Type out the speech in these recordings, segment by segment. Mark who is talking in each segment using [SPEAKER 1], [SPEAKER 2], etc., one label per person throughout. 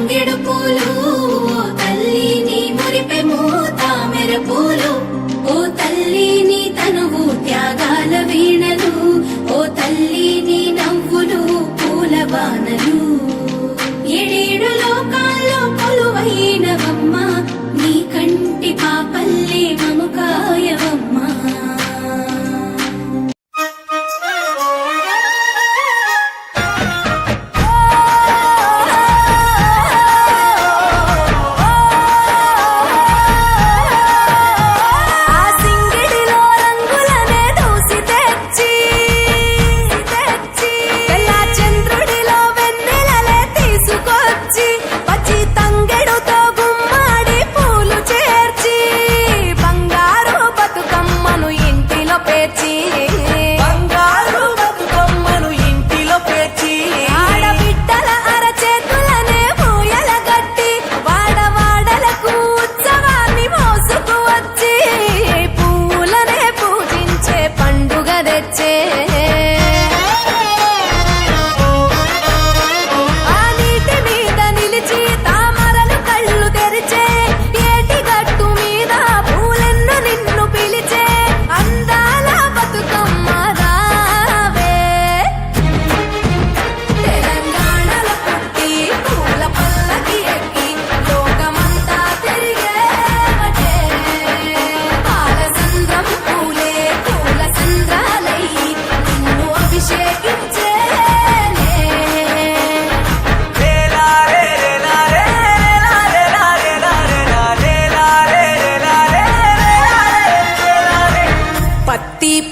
[SPEAKER 1] తంగెడు పూలు ఓ తల్లి నీ మురిపెము తామెర పూలు ఓ తల్లి నీ తనువు త్యాగాల వీణలు ఓ తల్లి నీ నవ్వులు పూల బాణలు ఏడేడు లోకాల్లో కొలువైనవమ్మ నీ కంటి పాపల్లే మము కాయవమ్మా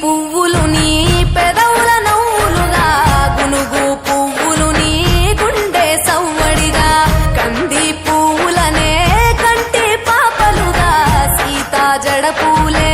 [SPEAKER 2] పువ్వులు నీ పెదవుల నవ్వులుగా గునుగు పువ్వులు నీ గుండె సవ్వడిగా కంది పువ్వులనే కంటి పాపలుగా సీతా జడ పూలే